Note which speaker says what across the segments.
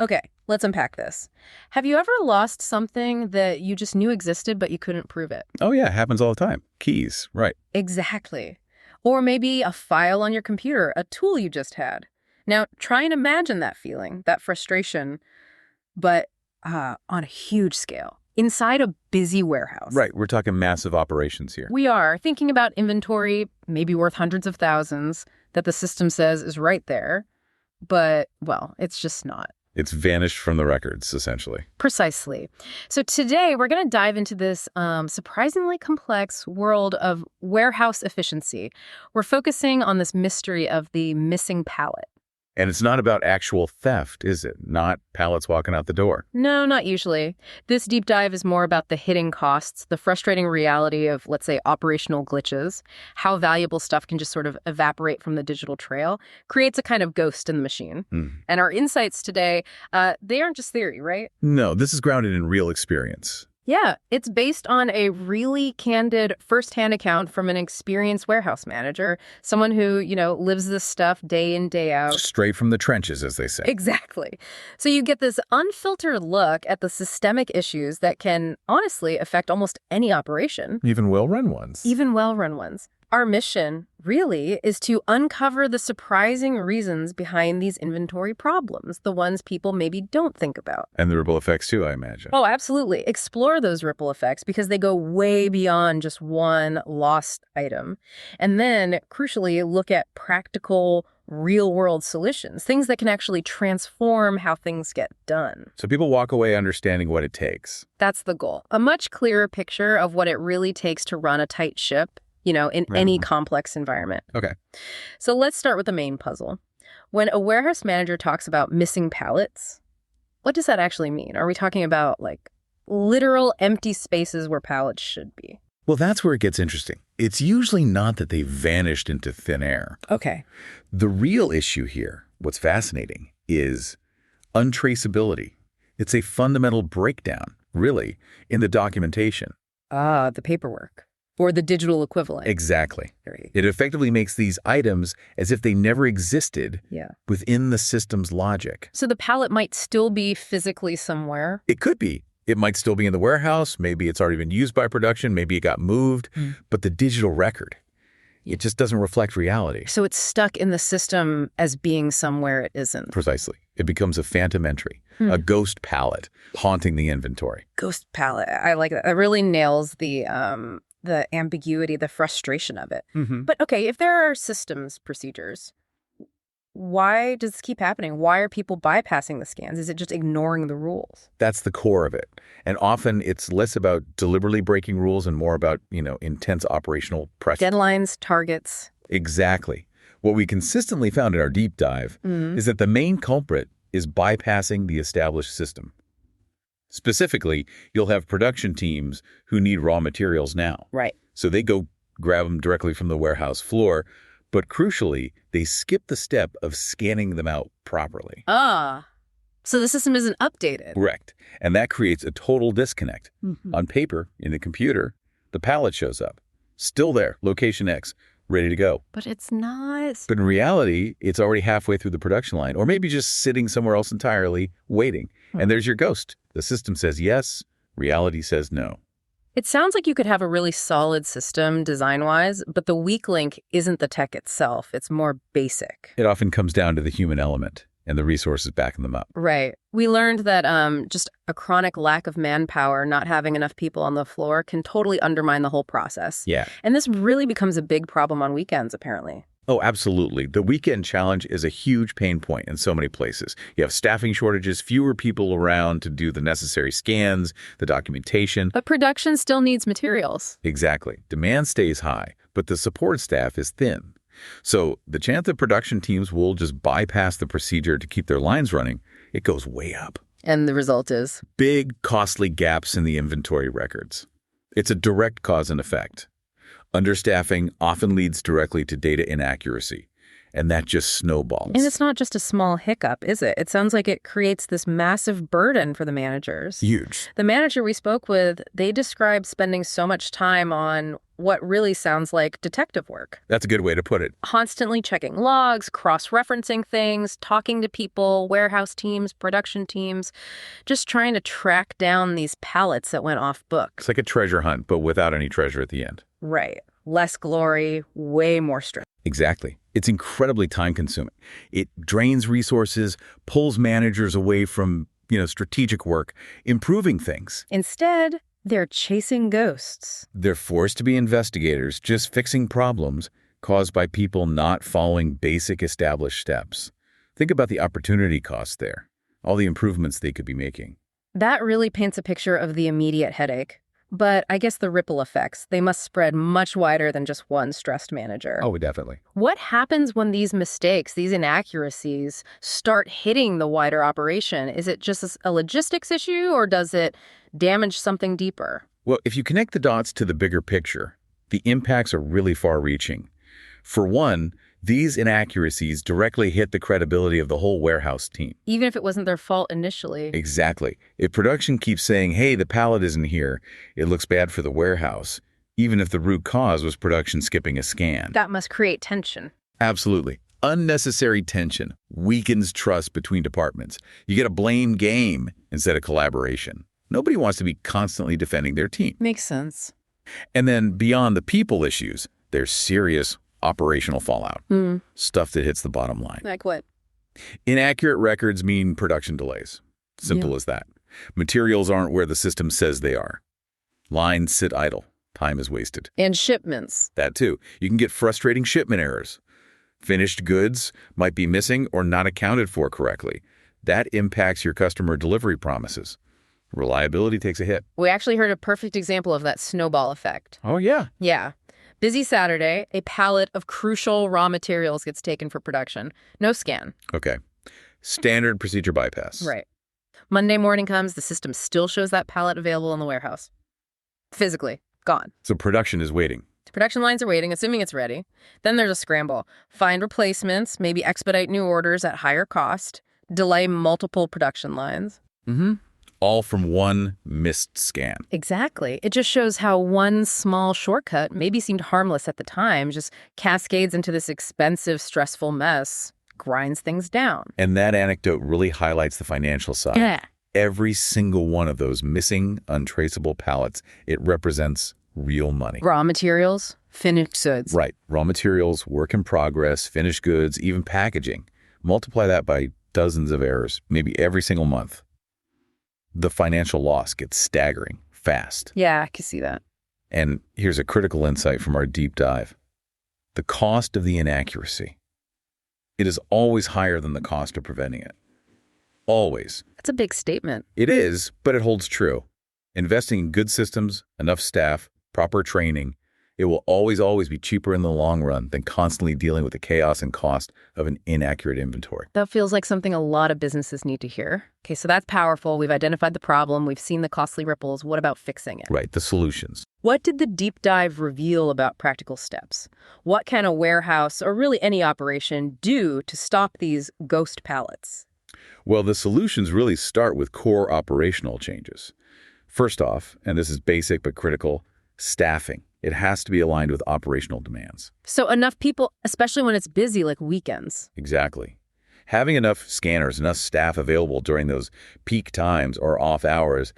Speaker 1: Okay, let's unpack this. Have you ever lost something that you just knew existed but you couldn't prove it?
Speaker 2: Oh, yeah, it happens all the time. Keys, right.
Speaker 1: Exactly. Or maybe a file on your computer, a tool you just had. Now, try and imagine that feeling, that frustration, but on a huge scale, inside a busy warehouse.
Speaker 2: Right, we're talking massive operations here.
Speaker 1: We are thinking about inventory, maybe worth hundreds of thousands, that the system says is right there, but, well, it's just not.
Speaker 2: It's vanished from the records, essentially.
Speaker 1: Precisely. So today we're going to dive into this surprisingly complex world of warehouse efficiency. We're focusing on this mystery of the missing pallet.
Speaker 2: And it's not about actual theft, is it? Not pallets walking out the door.
Speaker 1: No, not usually. This deep dive is more about the hidden costs, the frustrating reality of, let's say, operational glitches, how valuable stuff can just sort of evaporate from the digital trail, creates a kind of ghost in the machine. And our insights today, they aren't just theory, right?
Speaker 2: No, this is grounded in real experience.
Speaker 1: Yeah, it's based on a really candid firsthand account from an experienced warehouse manager, someone who, lives this stuff day in, day out.
Speaker 2: Straight from the trenches, as they say.
Speaker 1: Exactly. So you get this unfiltered look at the systemic issues that can honestly affect almost any operation.
Speaker 2: Even well-run ones.
Speaker 1: Even well-run ones. Our mission, really, is to uncover the surprising reasons behind these inventory problems, the ones people maybe don't think about.
Speaker 2: And the ripple effects, too, I imagine.
Speaker 1: Oh, absolutely. Explore those ripple effects because they go way beyond just one lost item. And then, crucially, look at practical, real-world solutions, things that can actually transform how things get done.
Speaker 2: So people walk away understanding what it takes.
Speaker 1: That's the goal. A much clearer picture of what it really takes to run a tight ship, in any complex environment.
Speaker 2: Okay.
Speaker 1: So let's start with the main puzzle. When a warehouse manager talks about missing pallets, what does that actually mean? Are we talking about, literal empty spaces where pallets should be?
Speaker 2: Well, that's where it gets interesting. It's usually not that they vanished into thin air.
Speaker 1: Okay.
Speaker 2: The real issue here, what's fascinating, is untraceability. It's a fundamental breakdown, really, in the documentation.
Speaker 1: The paperwork. Or the digital equivalent.
Speaker 2: Exactly.
Speaker 1: Great.
Speaker 2: It effectively makes these items as if they never existed within the system's logic.
Speaker 1: So the pallet might still be physically somewhere.
Speaker 2: It could be. It might still be in the warehouse. Maybe it's already been used by production. Maybe it got moved. But the digital record, it just doesn't reflect reality.
Speaker 1: So it's stuck in the system as being somewhere it isn't.
Speaker 2: Precisely. It becomes a phantom entry, a ghost pallet haunting the inventory.
Speaker 1: Ghost pallet. I like that. It really nails the ambiguity, the frustration of it. But okay, if there are systems procedures, why does this keep happening? Why are people bypassing the scans? Is it just ignoring the rules?
Speaker 2: That's the core of it. And often it's less about deliberately breaking rules and more about, intense operational pressure.
Speaker 1: Deadlines, targets.
Speaker 2: Exactly. What we consistently found in our deep dive is that the main culprit is bypassing the established system. Specifically, you'll have production teams who need raw materials now.
Speaker 1: Right.
Speaker 2: So they go grab them directly from the warehouse floor. But crucially, they skip the step of scanning them out properly.
Speaker 1: So the system isn't updated.
Speaker 2: Correct. And that creates a total disconnect. On paper, in the computer, the pallet shows up. Still there, location X, ready to go.
Speaker 1: But it's not.
Speaker 2: But in reality, it's already halfway through the production line, or maybe just sitting somewhere else entirely, waiting. And there's your ghost. The system says yes, reality says no.
Speaker 1: It sounds like you could have a really solid system design-wise, but the weak link isn't the tech itself. It's more basic.
Speaker 2: It often comes down to the human element and the resources backing them up.
Speaker 1: Right. We learned that just a chronic lack of manpower, not having enough people on the floor, can totally undermine the whole process.
Speaker 2: Yeah.
Speaker 1: And this really becomes a big problem on weekends, apparently.
Speaker 2: Oh, absolutely. The weekend challenge is a huge pain point in so many places. You have staffing shortages, fewer people around to do the necessary scans, the documentation.
Speaker 1: But production still needs materials.
Speaker 2: Exactly. Demand stays high, but the support staff is thin. So the chance that production teams will just bypass the procedure to keep their lines running, it goes way up.
Speaker 1: And the result is?
Speaker 2: Big, costly gaps in the inventory records. It's a direct cause and effect. Understaffing often leads directly to data inaccuracy, and that just snowballs.
Speaker 1: And it's not just a small hiccup, is it? It sounds like it creates this massive burden for the managers.
Speaker 2: Huge.
Speaker 1: The manager we spoke with, they described spending so much time on what really sounds like detective work.
Speaker 2: That's a good way to put it.
Speaker 1: Constantly checking logs, cross-referencing things, talking to people, warehouse teams, production teams, just trying to track down these pallets that went off book.
Speaker 2: It's like a treasure hunt, but without any treasure at the end.
Speaker 1: Right. Less glory, way more stress.
Speaker 2: Exactly. It's incredibly time-consuming. It drains resources, pulls managers away from, strategic work, improving things.
Speaker 1: Instead, they're chasing ghosts.
Speaker 2: They're forced to be investigators, just fixing problems caused by people not following basic established steps. Think about the opportunity cost there, all the improvements they could be making.
Speaker 1: That really paints a picture of the immediate headache. But I guess the ripple effects, they must spread much wider than just one stressed manager.
Speaker 2: Oh, definitely.
Speaker 1: What happens when these mistakes, these inaccuracies, start hitting the wider operation? Is it just a logistics issue, or does it damage something deeper?
Speaker 2: Well, if you connect the dots to the bigger picture, the impacts are really far-reaching. For one, these inaccuracies directly hit the credibility of the whole warehouse team.
Speaker 1: Even if it wasn't their fault initially.
Speaker 2: Exactly. If production keeps saying, hey, the pallet isn't here, it looks bad for the warehouse, even if the root cause was production skipping a scan.
Speaker 1: That must create tension.
Speaker 2: Absolutely. Unnecessary tension weakens trust between departments. You get a blame game instead of collaboration. Nobody wants to be constantly defending their team.
Speaker 1: Makes sense.
Speaker 2: And then beyond the people issues, there's serious operational fallout. Stuff that hits the bottom line.
Speaker 1: Like what?
Speaker 2: Inaccurate records mean production delays. Simple as that. Materials aren't where the system says they are. Lines sit idle. Time is wasted.
Speaker 1: And shipments.
Speaker 2: That too. You can get frustrating shipment errors. Finished goods might be missing or not accounted for correctly. That impacts your customer delivery promises. Reliability takes a hit.
Speaker 1: We actually heard a perfect example of that snowball effect.
Speaker 2: Oh, yeah.
Speaker 1: Yeah. Busy Saturday, a pallet of crucial raw materials gets taken for production. No scan.
Speaker 2: Okay. Standard procedure bypass.
Speaker 1: Right. Monday morning comes, the system still shows that pallet available in the warehouse. Physically, gone.
Speaker 2: So production is waiting.
Speaker 1: The production lines are waiting, assuming it's ready. Then there's a scramble. Find replacements, maybe expedite new orders at higher cost, delay multiple production lines.
Speaker 2: All from one missed scan.
Speaker 1: Exactly. It just shows how one small shortcut maybe seemed harmless at the time, just cascades into this expensive, stressful mess, grinds things down.
Speaker 2: And that anecdote really highlights the financial side.
Speaker 1: Yeah.
Speaker 2: Every single one of those missing, untraceable pallets, it represents real money.
Speaker 1: Raw materials, finished goods.
Speaker 2: Right. Raw materials, work in progress, finished goods, even packaging. Multiply that by dozens of errors, maybe every single month. The financial loss gets staggering fast.
Speaker 1: Yeah, I can see that.
Speaker 2: And here's a critical insight from our deep dive. The cost of the inaccuracy. It is always higher than the cost of preventing it. Always.
Speaker 1: That's a big statement.
Speaker 2: It is, but it holds true. Investing in good systems, enough staff, proper training, it will always be cheaper in the long run than constantly dealing with the chaos and cost of an inaccurate inventory.
Speaker 1: That feels like something a lot of businesses need to hear. Okay, so that's powerful. We've identified the problem. We've seen the costly ripples. What about fixing it?
Speaker 2: Right, the solutions.
Speaker 1: What did the deep dive reveal about practical steps? What can a warehouse, or really any operation, do to stop these ghost pallets?
Speaker 2: Well, the solutions really start with core operational changes. First off, and this is basic but critical, staffing. It has to be aligned with operational demands.
Speaker 1: So enough people, especially when it's busy, like weekends.
Speaker 2: Exactly. Having enough scanners, enough staff available during those peak times or off hours,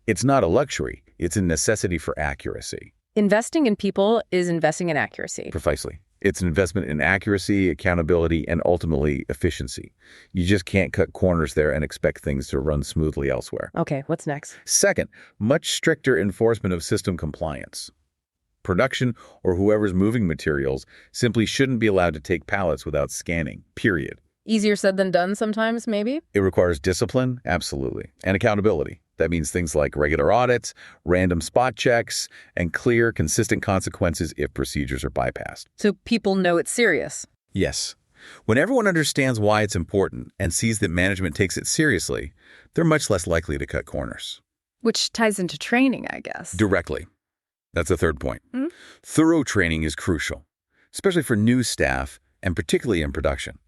Speaker 2: it's not a luxury. It's a necessity for accuracy.
Speaker 1: Investing in people is investing in accuracy.
Speaker 2: Precisely. It's an investment in accuracy, accountability, and ultimately efficiency. You just can't cut corners there and expect things to run smoothly elsewhere.
Speaker 1: Okay, what's next?
Speaker 2: Second, much stricter enforcement of system compliance. Production or whoever's moving materials simply shouldn't be allowed to take pallets without scanning, period.
Speaker 1: Easier said than done sometimes, maybe?
Speaker 2: It requires discipline, absolutely, and accountability. That means things like regular audits, random spot checks, and clear, consistent consequences if procedures are bypassed.
Speaker 1: So people know it's serious.
Speaker 2: Yes. When everyone understands why it's important and sees that management takes it seriously, they're much less likely to cut corners.
Speaker 1: Which ties into training, I guess.
Speaker 2: Directly. That's the third point. Thorough training is crucial, especially for new staff and particularly in production.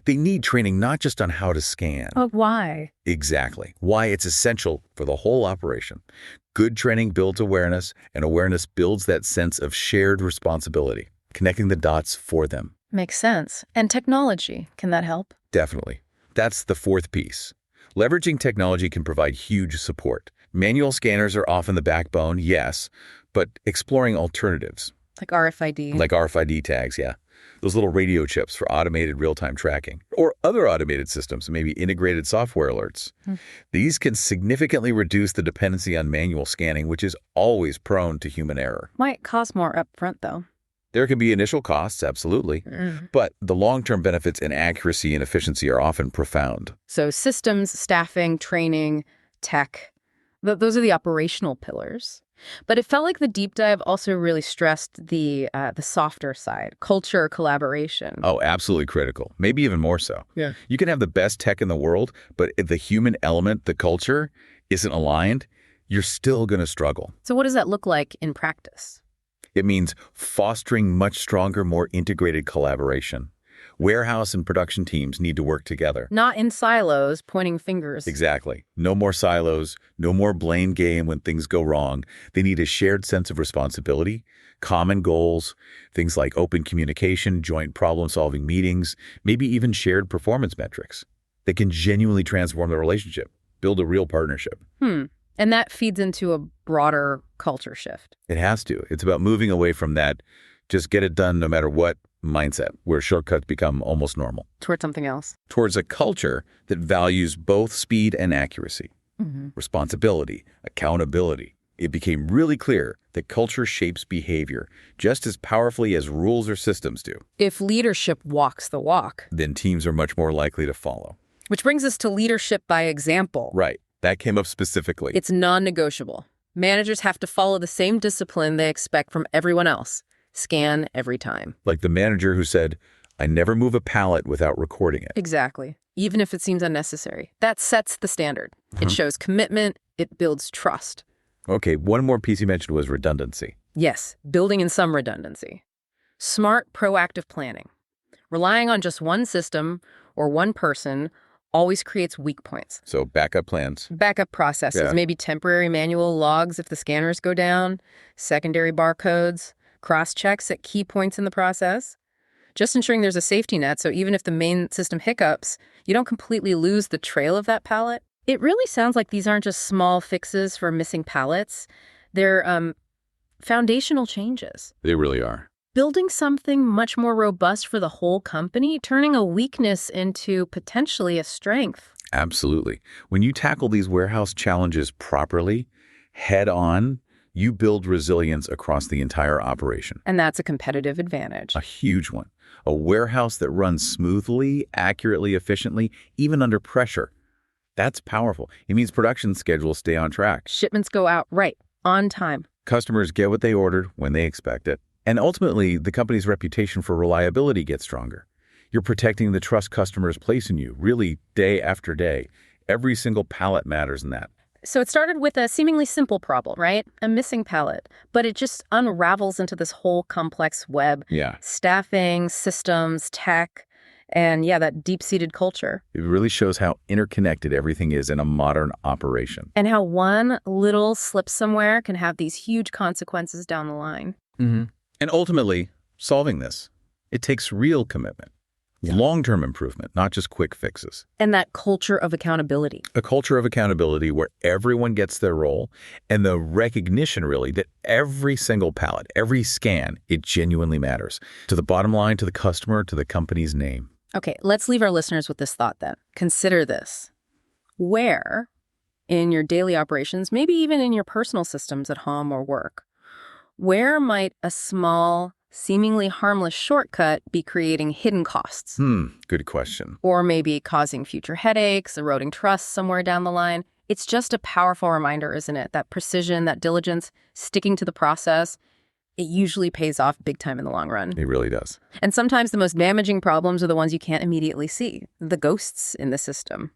Speaker 2: They need training not just on how to scan.
Speaker 1: Oh, why?
Speaker 2: Exactly. Why it's essential for the whole operation. Good training builds awareness, and awareness builds that sense of shared responsibility, connecting the dots for them.
Speaker 1: Makes sense. And technology, can that help?
Speaker 2: Definitely. That's the fourth piece. Leveraging technology can provide huge support. Manual scanners are often the backbone, yes, but exploring alternatives.
Speaker 1: Like RFID.
Speaker 2: Like RFID tags, yeah. Those little radio chips for automated real-time tracking. Or other automated systems, maybe integrated software alerts. These can significantly reduce the dependency on manual scanning, which is always prone to human error.
Speaker 1: Might cost more upfront, though.
Speaker 2: There can be initial costs, absolutely, but the long-term benefits in accuracy and efficiency are often profound.
Speaker 1: So systems, staffing, training, tech, those are the operational pillars. But it felt like the deep dive also really stressed the softer side, culture, collaboration.
Speaker 2: Oh, absolutely critical. Maybe even more so.
Speaker 1: Yeah.
Speaker 2: You can have the best tech in the world, but if the human element, the culture, isn't aligned, you're still going to struggle.
Speaker 1: So what does that look like in practice?
Speaker 2: It means fostering much stronger, more integrated collaboration. Warehouse and production teams need to work together.
Speaker 1: Not in silos, pointing fingers.
Speaker 2: Exactly. No more silos, no more blame game when things go wrong. They need a shared sense of responsibility, common goals, things like open communication, joint problem-solving meetings, maybe even shared performance metrics that can genuinely transform the relationship, build a real partnership.
Speaker 1: And that feeds into a broader culture shift.
Speaker 2: It has to. It's about moving away from that just get it done no matter what mindset, where shortcuts become almost normal.
Speaker 1: Towards something else.
Speaker 2: Towards a culture that values both speed and accuracy, responsibility, accountability. It became really clear that culture shapes behavior just as powerfully as rules or systems do.
Speaker 1: If leadership walks the walk.
Speaker 2: Then teams are much more likely to follow.
Speaker 1: Which brings us to leadership by example.
Speaker 2: Right. That came up specifically.
Speaker 1: It's non-negotiable. Managers have to follow the same discipline they expect from everyone else. Scan every time.
Speaker 2: Like the manager who said, I never move a pallet without recording it.
Speaker 1: Exactly. Even if it seems unnecessary. That sets the standard. It shows commitment. It builds trust.
Speaker 2: Okay, one more piece you mentioned was redundancy.
Speaker 1: Yes, building in some redundancy. Smart, proactive planning. Relying on just one system or one person always creates weak points.
Speaker 2: So backup plans.
Speaker 1: Backup processes, maybe temporary manual logs if the scanners go down, secondary barcodes, cross-checks at key points in the process. Just ensuring there's a safety net so even if the main system hiccups, you don't completely lose the trail of that pallet. It really sounds like these aren't just small fixes for missing pallets. They're foundational changes.
Speaker 2: They really are.
Speaker 1: Building something much more robust for the whole company, turning a weakness into potentially a strength.
Speaker 2: Absolutely. When you tackle these warehouse challenges properly, head on, you build resilience across the entire operation.
Speaker 1: And that's a competitive advantage.
Speaker 2: A huge one. A warehouse that runs smoothly, accurately, efficiently, even under pressure. That's powerful. It means production schedules stay on track.
Speaker 1: Shipments go out right, on time.
Speaker 2: Customers get what they ordered when they expect it. And ultimately, the company's reputation for reliability gets stronger. You're protecting the trust customers place in you, really, day after day. Every single pallet matters in that.
Speaker 1: So it started with a seemingly simple problem, right? A missing pallet. But it just unravels into this whole complex web.
Speaker 2: Yeah.
Speaker 1: Staffing, systems, tech, and that deep-seated culture.
Speaker 2: It really shows how interconnected everything is in a modern operation.
Speaker 1: And how one little slip somewhere can have these huge consequences down the line.
Speaker 2: And ultimately, solving this, it takes real commitment. Long-term improvement, not just quick fixes.
Speaker 1: And that culture of accountability.
Speaker 2: A culture of accountability where everyone gets their role and the recognition, really, that every single pallet, every scan, it genuinely matters. To the bottom line, to the customer, to the company's name.
Speaker 1: Okay, let's leave our listeners with this thought then. Consider this. Where, in your daily operations, maybe even in your personal systems at home or work, where might a small, seemingly harmless shortcut be creating hidden costs?
Speaker 2: Good question.
Speaker 1: Or maybe causing future headaches, eroding trust somewhere down the line. It's just a powerful reminder, isn't it? That precision, that diligence, sticking to the process, it usually pays off big time in the long run.
Speaker 2: It really does.
Speaker 1: And sometimes the most damaging problems are the ones you can't immediately see, the ghosts in the system.